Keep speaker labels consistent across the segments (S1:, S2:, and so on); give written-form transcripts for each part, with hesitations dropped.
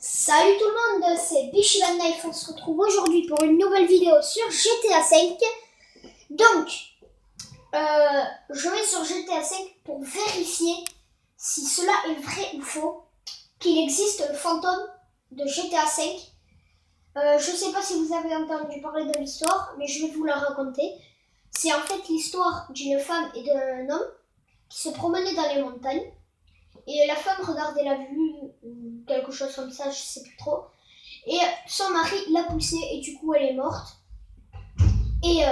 S1: Salut tout le monde, c'est Bichi Van Knife. On se retrouve aujourd'hui pour une nouvelle vidéo sur GTA 5. Donc, je vais sur GTA 5 pour vérifier si cela est vrai ou faux, qu'il existe le fantôme de GTA 5. Je ne sais pas si vous avez entendu parler de l'histoire, mais je vais vous la raconter. C'est en fait l'histoire d'une femme et d'un homme qui se promenaient dans les montagnes. Et la femme regardait la vue, ou quelque chose comme ça, je sais plus trop. Et son mari l'a poussée et du coup elle est morte. Et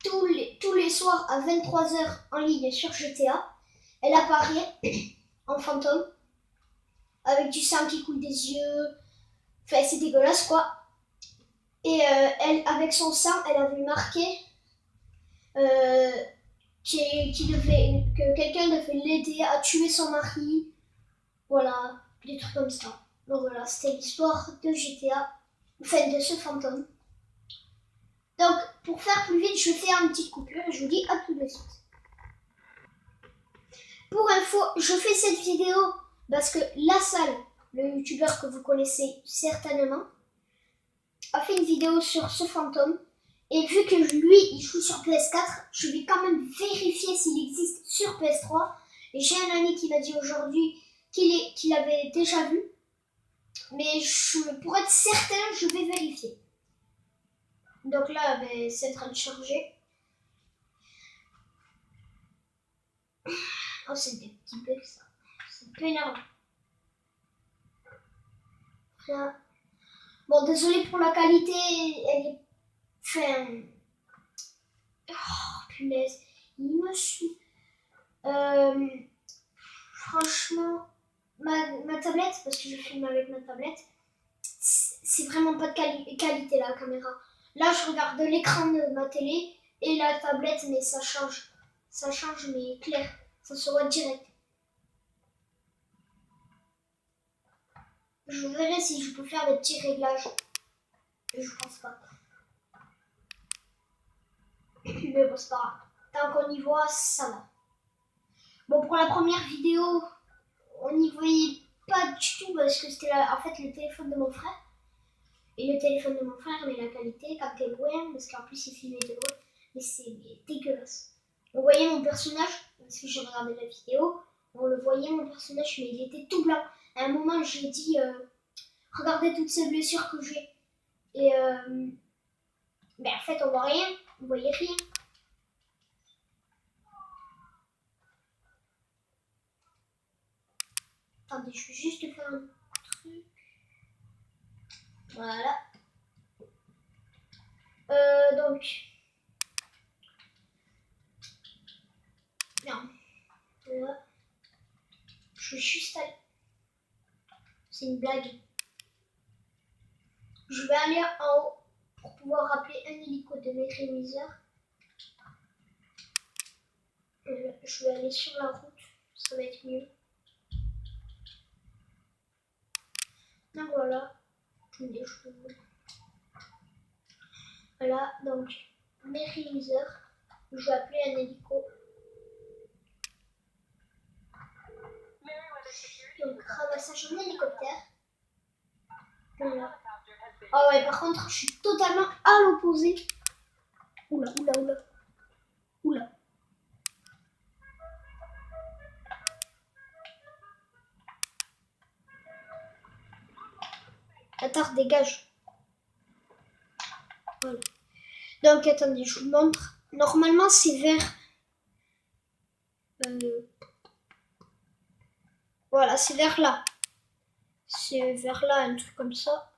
S1: tous les soirs à 23h en ligne sur GTA, elle apparaît en fantôme avec du sang qui coule des yeux. Enfin, c'est dégueulasse quoi. Et elle, avec son sang, elle avait marqué que quelqu'un devait l'aider à tuer son mari. Voilà, des trucs comme ça. Donc voilà, c'était l'histoire de GTA, enfin de ce fantôme. Donc, pour faire plus vite, je fais une petite coupure et je vous dis à tout de suite. Pour info, je fais cette vidéo parce que La Salle, le youtubeur que vous connaissez certainement, a fait une vidéo sur ce fantôme. Et vu que lui, il joue sur PS4, je vais quand même vérifier s'il existe sur PS3. Et j'ai un ami qui m'a dit aujourd'hui qu'il avait déjà vu. Mais pour être certain, je vais vérifier. Donc là, c'est en train de charger. Oh, c'est des petits bugs ça. C'est un peu énervant. Là. Bon, désolé pour la qualité, elle est. Enfin. Oh, punaise. Il me suit. Franchement, ma tablette, parce que je filme avec ma tablette, c'est vraiment pas de qualité la caméra. Là, je regarde l'écran de ma télé et la tablette, mais ça change. Ça change, mais clair. Ça se voit direct. Je verrai si je peux faire des petits réglages. Je pense pas. Mais bon, c'est pas grave. Tant qu'on y voit, ça va. Bon, pour la première vidéo, on n'y voyait pas du tout parce que c'était en fait le téléphone de mon frère. Et le téléphone de mon frère, mais la qualité, quand t'es loin, parce qu'en plus il filmait de loin, mais c'est dégueulasse. On voyait mon personnage, parce que j'ai regardé la vidéo, on le voyait mon personnage, mais il était tout blanc. À un moment, j'ai dit, regardez toutes ces blessures que j'ai. Et en fait, on voit rien, on voyait rien. Attendez, je vais juste faire un truc. Voilà. Donc. Non. Voilà. Je vais juste aller. C'est une blague. Je vais aller en haut pour pouvoir appeler un hélico de mes réviseurs. Je vais aller sur la route, ça va être mieux. Donc voilà. Voilà, donc mes réviseurs. Je vais appeler un hélico. Donc ramassage en hélicoptère. Voilà. Ah ouais, par contre, je suis totalement à l'opposé. Oula, oula, oula. Oula. Attends, dégage. Voilà. Donc attendez, je vous montre. Normalement, c'est vers. Voilà, c'est vers là. C'est vers là, un truc comme ça.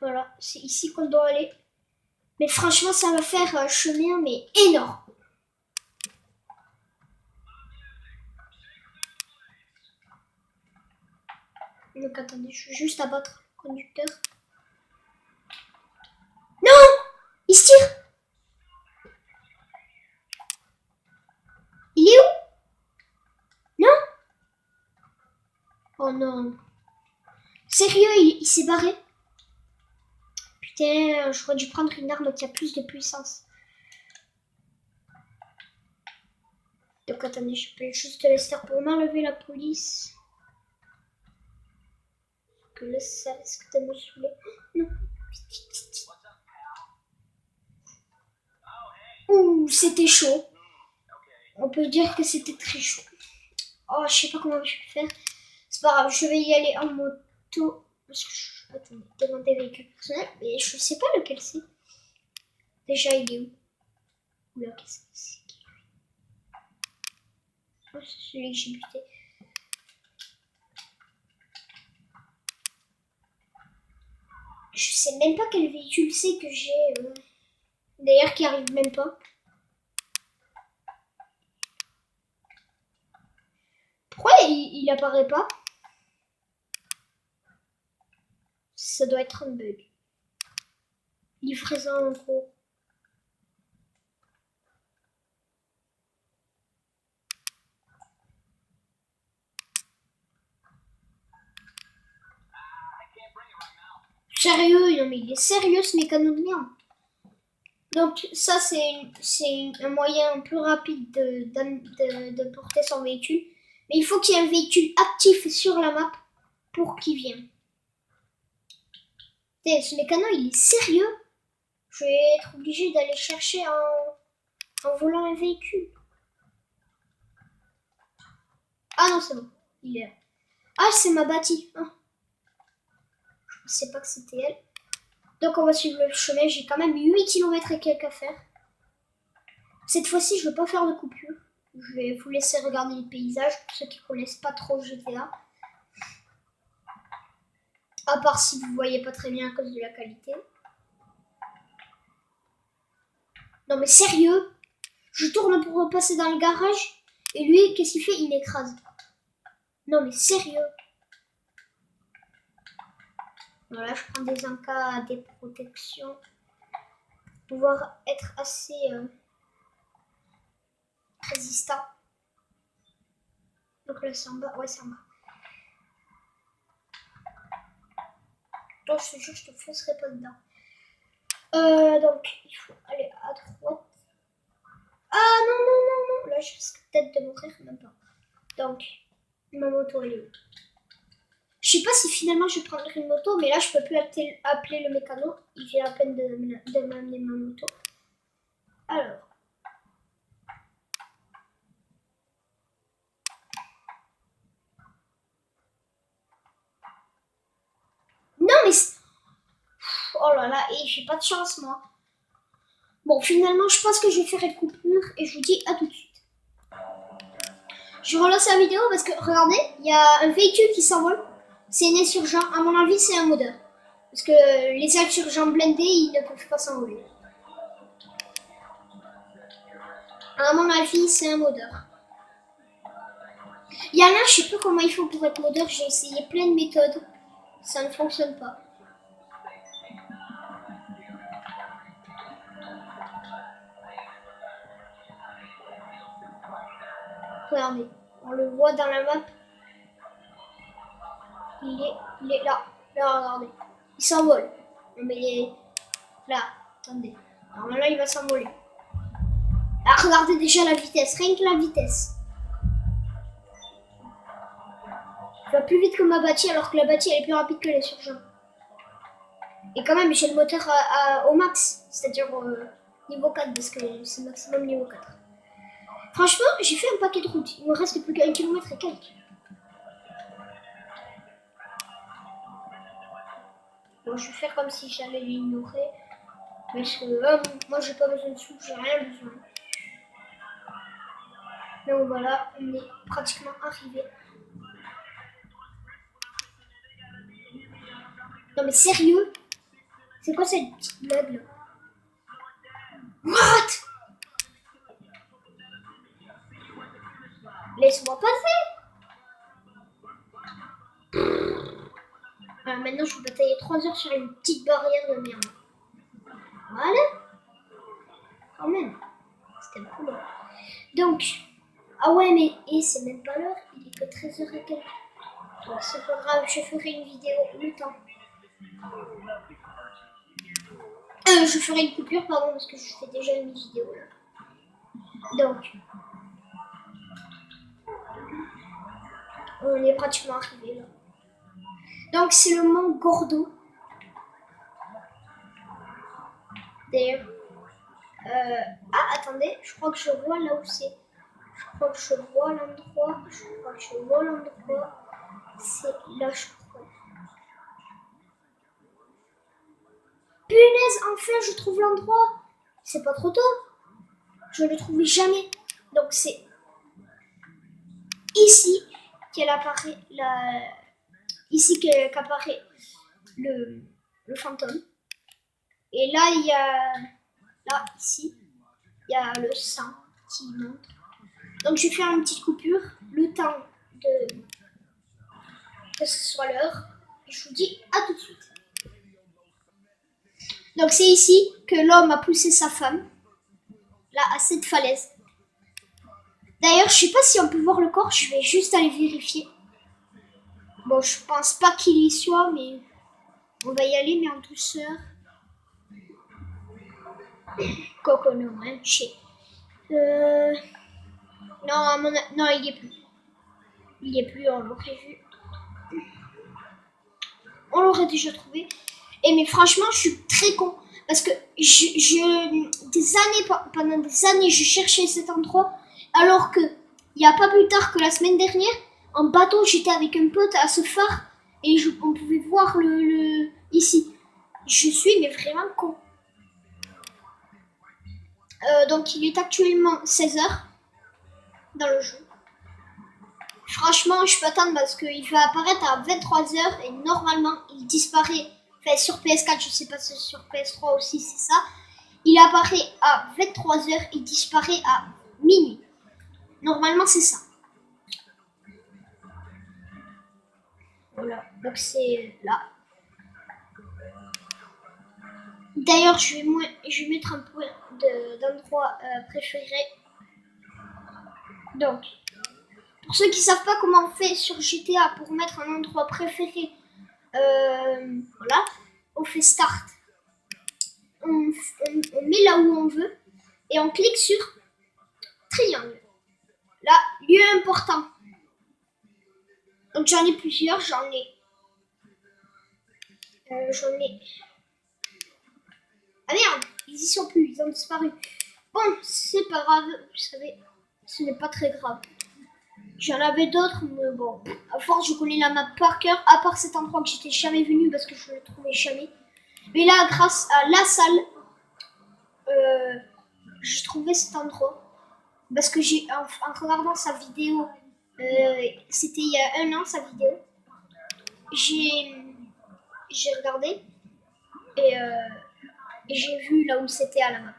S1: Voilà, c'est ici qu'on doit aller. Mais franchement, ça va faire un chemin, mais énorme. Donc attendez, je vais juste abattre le conducteur. Non! Il se tire! Il est où? Non? Oh non. Sérieux, il s'est barré? Putain, j'aurais dû prendre une arme qui a plus de puissance. Donc attendez, je peux juste laisser pour m'enlever la police. que là, ça risque de me saouler. Non. Vite, vite, vite, vite. Ouh, c'était chaud. On peut dire que c'était très chaud. Oh, je sais pas comment je vais faire. C'est pas grave, je vais y aller en moto. Parce que je... Attendez, demander véhicule personnel. Mais je sais pas lequel c'est. Déjà, il est où? Oula, qu'est-ce que c'est? Oh, c'est celui que j'ai buté. Je sais même pas quel véhicule c'est que j'ai. D'ailleurs, qui arrive même pas. Pourquoi il apparaît pas? Ça doit être un bug. Livraison en gros. Sérieux, non mais il est sérieux ce mécano de merde. Donc ça c'est un moyen plus rapide de porter son véhicule. Mais il faut qu'il y ait un véhicule actif sur la map pour qu'il vienne. Ce mécano il est sérieux. Je vais être obligé d'aller chercher en volant un véhicule. Ah non c'est bon, il est là. Ah c'est ma bâtie. Ah. Je ne sais pas que c'était elle. Donc on va suivre le chemin, j'ai quand même 8 km et quelques à faire. Cette fois-ci, je ne vais pas faire de coupure. Je vais vous laisser regarder les paysages pour ceux qui ne connaissent pas trop GTA. À part si vous ne voyez pas très bien à cause de la qualité. Non mais sérieux, je tourne pour repasser dans le garage et lui, qu'est-ce qu'il fait? Il m'écrase. Non mais sérieux. Voilà, je prends des encas, des protections. Pour pouvoir être assez résistant. Donc là c'est en bas, ouais c'est en bas. Donc je te jure, je te foncerai pas dedans. Donc il faut aller à droite. Ah non, non, non, non. Là je risque peut-être de mourir, même pas. Donc, ma moto elle est où? Je sais pas si finalement je prendrai une moto, mais là je peux plus appeler le mécano. Il vient à peine de m'amener ma moto. Alors. Non mais... Oh là là, et j'ai pas de chance moi. Bon, finalement je pense que je vais faire une coupure et je vous dis à tout de suite. Je relance la vidéo parce que, regardez, il y a un véhicule qui s'envole. C'est un insurgent, à mon avis c'est un modeur. Parce que les insurgents blindés, ils ne peuvent pas s'envoler. À mon avis, c'est un modeur. Il y en a, je sais pas comment il faut pour être modeur. J'ai essayé plein de méthodes. Ça ne fonctionne pas. Regardez, on le voit dans la map. Il est là. Là, regardez. Il s'envole. Non mais il est là. Attendez. Normalement, il va s'envoler. Là, regardez déjà la vitesse. Rien que la vitesse. Il va plus vite que ma bâtie alors que la bâtie elle est plus rapide que les surgeons. Et quand même j'ai le moteur au max, c'est-à-dire niveau 4 parce que c'est maximum niveau 4. Franchement j'ai fait un paquet de routes, il me reste plus qu'1 km et quelques. Bon je vais faire comme si j'allais l'ignorer. Parce que moi j'ai pas besoin de sous, j'ai rien besoin. Donc voilà, on est pratiquement arrivé. Non mais sérieux? C'est quoi cette petite blague là? What? Laisse-moi passer. Maintenant je vais batailler 3 heures sur une petite barrière de merde. Voilà. Quand même. C'était cool. Donc. Ah ouais mais c'est même pas l'heure. Il est que 13h et quelques. Donc c'est pas grave, je ferai une vidéo le temps. Je ferai une coupure pardon parce que je fais déjà une vidéo là. Donc. On est pratiquement arrivé là. Donc c'est le mont Gordo. D'ailleurs. Ah, attendez, je crois que je vois là où c'est. Je crois que je vois l'endroit. C'est là, je crois. Punaise, enfin, je trouve l'endroit. C'est pas trop tôt. Je le trouvais jamais. Donc c'est ici qu'elle apparaît qu'apparaît le fantôme. Et là, il y a ici, il y a le sang qui monte. Donc je vais faire une petite coupure, le temps que ce soit l'heure. Et je vous dis à tout de suite. Donc c'est ici que l'homme a poussé sa femme, là à cette falaise. D'ailleurs, je sais pas si on peut voir le corps, je vais juste aller vérifier. Bon, je pense pas qu'il y soit, mais on va y aller, mais en douceur. Coco, non, hein, non, non, il y est plus. Il y est plus, on l'aurait vu. On l'aurait déjà trouvé. Et mais franchement, je suis très con. Parce que pendant des années, je cherchais cet endroit. Alors que, il n'y a pas plus tard que la semaine dernière, en bateau, j'étais avec un pote à ce phare. Et on pouvait voir ici. Je suis mais vraiment con. Donc il est actuellement 16h dans le jeu. Franchement, je peux attendre parce qu'il va apparaître à 23h et normalement il disparaît. Enfin, sur PS4, je sais pas si sur PS3 aussi c'est ça. Il apparaît à 23h, il disparaît à minuit. Normalement, c'est ça. Voilà, donc c'est là. D'ailleurs, je vais mettre un point d'endroit préféré. Donc, pour ceux qui savent pas comment on fait sur GTA pour mettre un endroit préféré, voilà, on fait Start. On met là où on veut et on clique sur triangle. Là, lieu important. Donc j'en ai plusieurs, j'en ai. Ah merde, ils y sont plus, ils ont disparu. Bon, c'est pas grave, vous savez, ce n'est pas très grave. J'en avais d'autres, mais bon, à force je connais la map par cœur, à part cet endroit que j'étais jamais venu parce que je ne le trouvais jamais. Mais là, grâce à la salle, j'ai trouvé cet endroit. Parce que en regardant sa vidéo, c'était il y a 1 an sa vidéo, j'ai regardé et j'ai vu là où c'était à la map.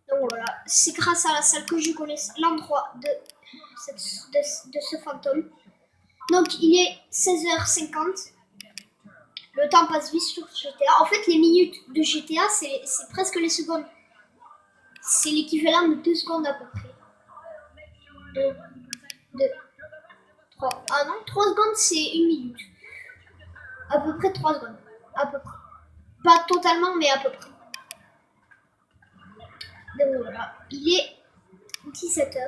S1: Donc voilà, c'est grâce à la salle que je connais l'endroit de ce fantôme. Donc il est 16h50. Le temps passe vite sur GTA. En fait, les minutes de GTA, c'est presque les secondes. C'est l'équivalent de 2 secondes à peu près. 1, 2, 3. Ah non, 3 secondes, c'est 1 minute. À peu près 3 secondes. À peu près. Pas totalement, mais à peu près. Donc voilà, il est 17h.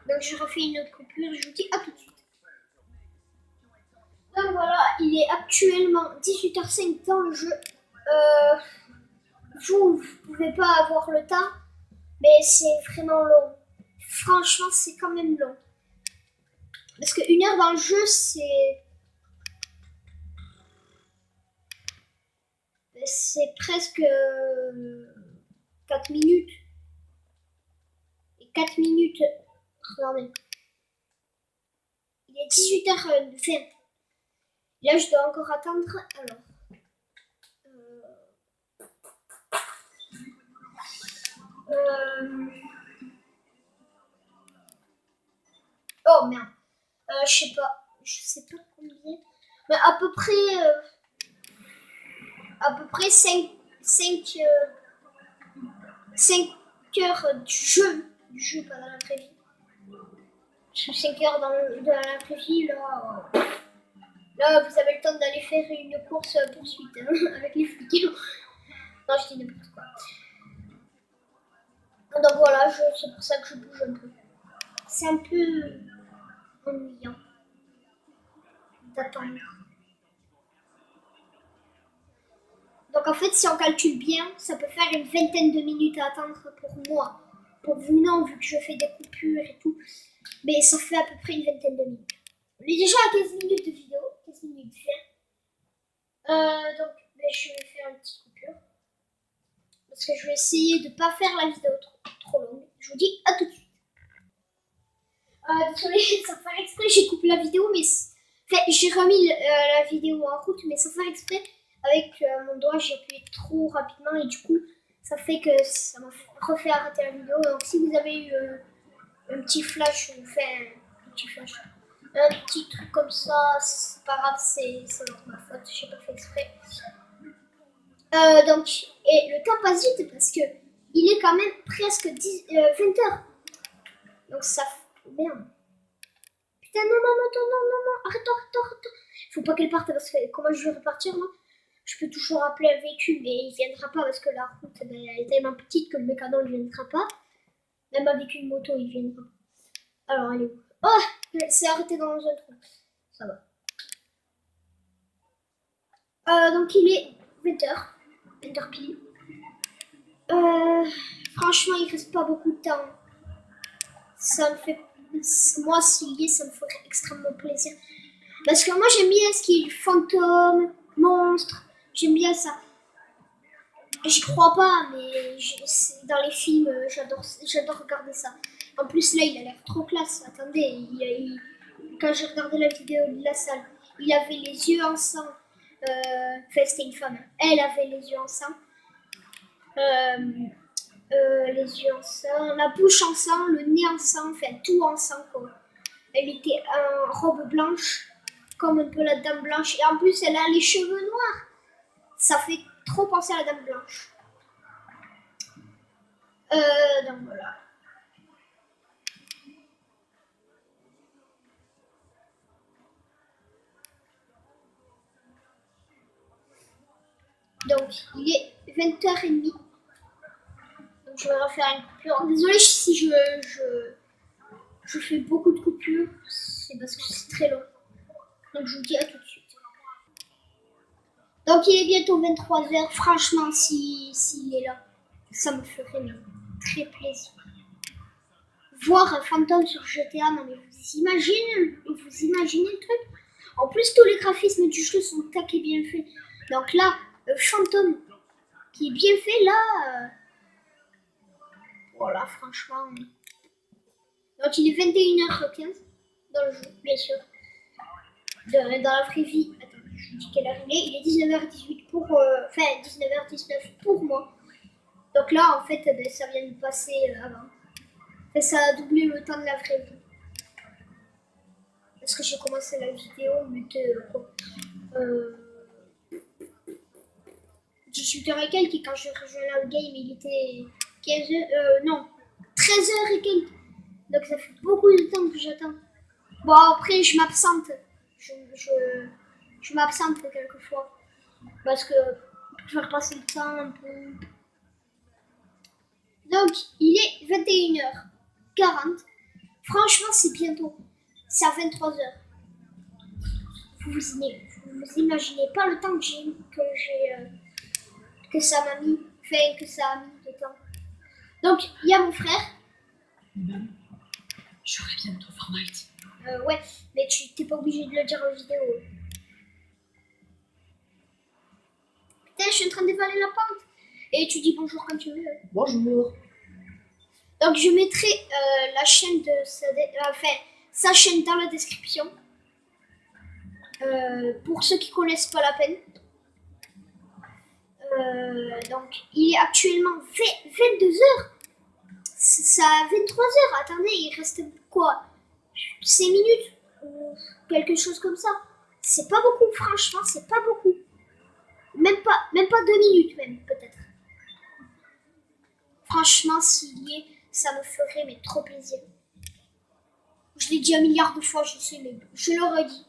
S1: Donc je refais une autre coupure et je vous dis à tout de suite. Donc voilà, il est actuellement 18h05 dans le jeu. Vous ne pouvez pas avoir le temps, mais c'est vraiment long. Franchement, c'est quand même long. Parce que 1 heure dans le jeu, c'est presque 4 minutes. Et 4 minutes, regardez. Il est 18h20. Là, je dois encore attendre. Alors. Oh merde. Je sais pas combien. Mais à peu près 5 heures du jeu pas dans la vraie vie. 5 heures dans la vraie vie, là, vous avez le temps d'aller faire une course poursuite hein, avec les flics. Non, je dis n'importe quoi. Donc voilà, c'est pour ça que je bouge un peu. C'est un peu ennuyant. d'attendre. Donc en fait, si on calcule bien, ça peut faire une vingtaine de minutes à attendre pour moi. Pour vous, non, vu que je fais des coupures et tout. Mais ça fait à peu près une vingtaine de minutes. On est déjà à 15 minutes de vidéo, 15 minutes 20. Donc je vais faire une petite coupure. Parce que je vais essayer de ne pas faire la vidéo trop longue. Je vous dis à tout de suite. Désolé, sans faire exprès, j'ai coupé la vidéo, mais enfin, j'ai remis la vidéo en route, mais sans faire exprès, avec mon doigt, j'ai appuyé trop rapidement et du coup, ça fait que ça m'a refait arrêter la vidéo. Donc, si vous avez eu un petit flash, un petit truc comme ça, c'est pas grave, c'est ma faute, j'ai pas fait exprès. Donc, et le temps passe vite parce que il est quand même presque 20h. Donc ça fait... Merde. Putain, non, arrête. Faut pas qu'elle parte parce que comment je vais repartir, moi? Je peux toujours appeler un véhicule, mais il viendra pas parce que la route elle est tellement petite que le mécano ne viendra pas. Même avec une moto, il viendra. Alors, elle est où? Oh, elle s'est arrêtée dans un trou. Ça va. Donc il est 20h. 20h pile. Franchement, il reste pas beaucoup de temps. Ça me fait... Moi, s'il y est, ça me ferait extrêmement plaisir. Parce que moi, j'aime bien ce qui est fantôme, monstre. J'aime bien ça. J'y crois pas, mais dans les films, j'adore regarder ça. En plus, là, il a l'air trop classe. Attendez, quand j'ai regardé la vidéo de la salle, il avait les yeux en sang. Enfin, c'était une femme. Elle avait les yeux en sang. Les yeux en sang, la bouche en sang, le nez en sang, enfin tout en sang quoi. Elle était en robe blanche, comme un peu la dame blanche, et en plus elle a les cheveux noirs. Ça fait trop penser à la dame blanche. Donc voilà. Donc il est 20h30. Donc je vais refaire une coupure. Désolée si je fais beaucoup de coupures, c'est parce que c'est très long. Donc je vous dis à tout de suite. Donc il est bientôt 23h. Franchement, s'il est là, ça me ferait très plaisir. Voir un fantôme sur GTA, non mais vous imaginez le truc? En plus, tous les graphismes du jeu sont taqués bien faits. Donc là, le fantôme qui est bien fait, là... Voilà, franchement... Donc il est 21h15 dans le jeu, bien sûr. Dans la vraie vie... Attends, je vous dis quelle heure il est 19h18 pour... Enfin, 19h19 pour moi. Donc là, en fait, ça vient de passer avant. Et ça a doublé le temps de la vraie vie. Parce que j'ai commencé la vidéo, mais 18h et quelques, et quand je rejoins le game, il était 15h, non, 13h et quelques. Donc ça fait beaucoup de temps que j'attends. Bon, après, je m'absente. Je m'absente quelquefois. Parce que pour faire passer le temps un peu. Donc, il est 21h40. Franchement, c'est bientôt. C'est à 23h. Vous imaginez pas le temps que ça m'a mis, enfin que ça a mis de temps. Donc il y a mon frère.
S2: J'aurais bientôt Fortnite.
S1: Ouais, mais tu t'es pas obligé de le dire en vidéo. Putain, je suis en train de dévaler la pente. Et tu dis bonjour quand tu veux.
S2: Bonjour.
S1: Donc je mettrai la chaîne de sa chaîne dans la description. Pour ceux qui connaissent pas la peine. Donc il est actuellement 22h. Ça à 23h. Attendez, il reste quoi, 5 minutes ou quelque chose comme ça. C'est pas beaucoup, franchement, c'est pas beaucoup. Même pas 2 minutes même, peut-être. Franchement, s'il y est, ça me ferait mais trop plaisir. Je l'ai dit un milliard de fois, je sais, mais je le redis.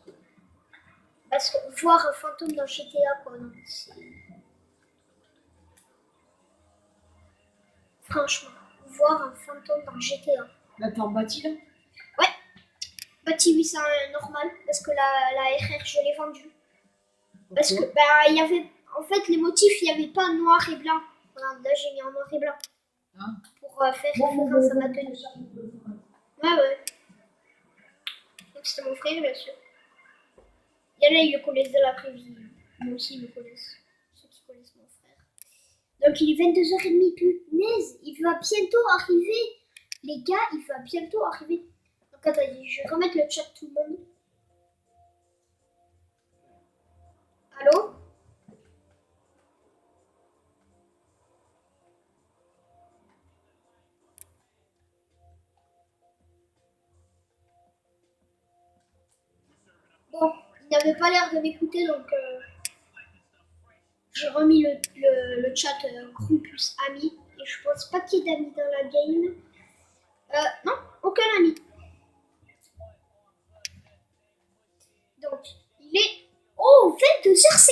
S1: Parce que voir un fantôme dans GTA, quoi, non, c'est... Franchement, voir un fantôme dans GTA.
S2: La forme va-t-il?
S1: Ouais. Bâti 800 normal, parce que la RR, je l'ai vendue. Parce que, bah, il y avait, en fait, les motifs, il n'y avait pas noir et blanc. Voilà, là, j'ai mis en noir et blanc. Pour faire référence à ma tenue. Ouais. Donc, c'était mon frère, bien sûr. Il y en a, ils le connaissent de la vraie vie. Moi aussi, ils me connaissent. Ceux qui connaissent mon frère. Donc, il est 22h30, punaise. Il va bientôt arriver. Les gars, il va bientôt arriver. Donc, attendez, je vais remettre le chat tout le monde. Allô? Bon, il n'avait pas l'air de m'écouter, donc j'ai remis le chat groupe plus ami. Et je pense pas qu'il y ait d'amis dans la game. Non, aucun ami. Donc, il est... Oh, 22h50.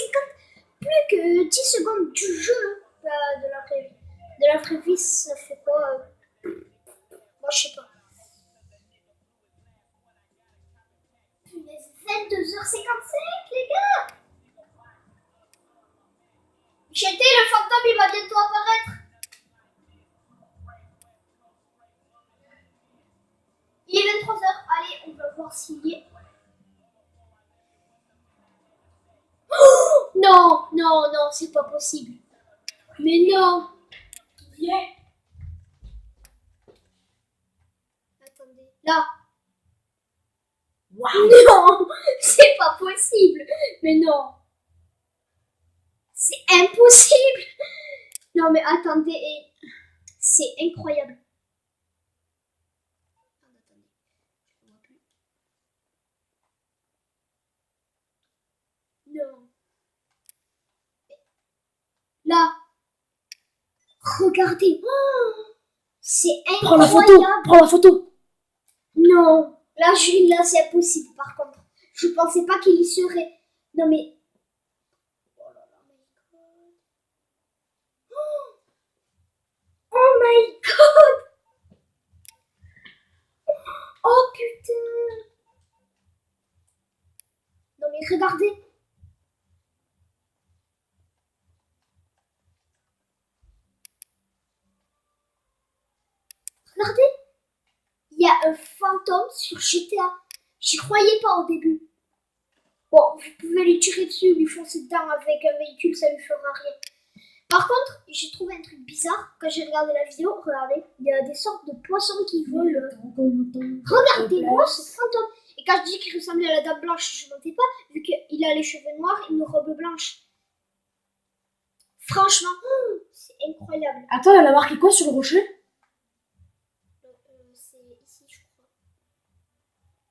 S1: Plus que 10 secondes du jeu. De la vraie vie. De la vraie vie, ça fait quoi moi, je sais pas. 22h55, les gars. J'étais le fantôme, il va bientôt apparaître. Il est 23h. Allez, on va voir s'il y est. Oh non, c'est pas possible. Mais non.
S2: Yeah.
S1: Attendez. Là.
S2: Wow.
S1: Non, c'est pas possible. Mais non. C'est impossible. Non, mais attendez. C'est incroyable. Attendez. Je ne vois plus. Non. Là. Regardez. Oh, c'est
S2: Prends la
S1: incroyable.
S2: photo. Prends la photo.
S1: Non. Là, c'est impossible, par contre. Je pensais pas qu'il y serait. Non, mais... Oh my god. Oh putain. Non, mais regardez. Regardez. Il y a un fantôme sur GTA. J'y croyais pas au début. Bon, vous pouvez lui tirer dessus, lui foncer dedans avec un véhicule, ça lui fera rien. Par contre, j'ai trouvé un truc bizarre quand j'ai regardé la vidéo. Regardez, il y a des sortes de poissons qui volent. Regardez-moi ce fantôme. Et quand je dis qu'il ressemblait à la Dame Blanche, je ne mentais pas, vu qu'il a les cheveux noirs et une robe blanche. Franchement, c'est incroyable.
S2: Attends, elle a marqué quoi sur le rocher?
S1: C'est ici, je crois.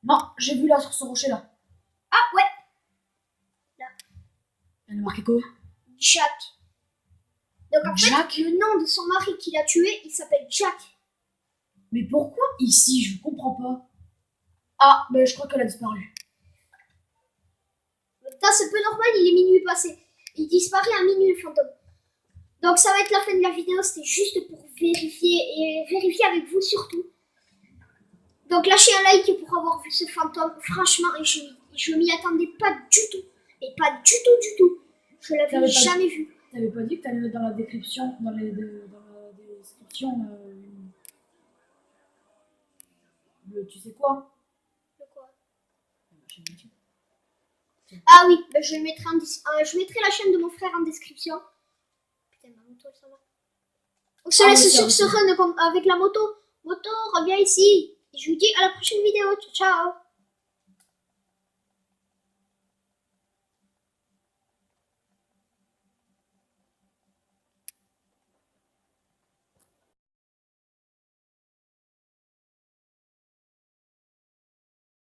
S2: Non, j'ai vu là sur ce rocher là.
S1: Ah ouais. Là.
S2: Elle a marqué quoi?
S1: Jack. Donc en
S2: Jack.
S1: fait, le nom de son mari qui l'a tué, il s'appelle Jack.
S2: Mais pourquoi ici? Je comprends pas. Ah, ben je crois qu'elle a disparu.
S1: Là, c'est peu normal, il est minuit passé. Il disparaît à minuit, le fantôme. Donc ça va être la fin de la vidéo, c'était juste pour vérifier et vérifier avec vous surtout. Donc lâchez un like pour avoir vu ce fantôme. Franchement, je m'y attendais pas du tout. Et pas du tout. Je l'avais jamais vu.
S2: T'avais pas dit que t'allais mettre dans la description, tu sais quoi?
S1: De quoi? Ah oui, bah je mettrai la chaîne de mon frère en description. Putain, ma moto, ça va. On se laisse sur ce run avec la moto. Moto, reviens ici. Et je vous dis à la prochaine vidéo. Ciao.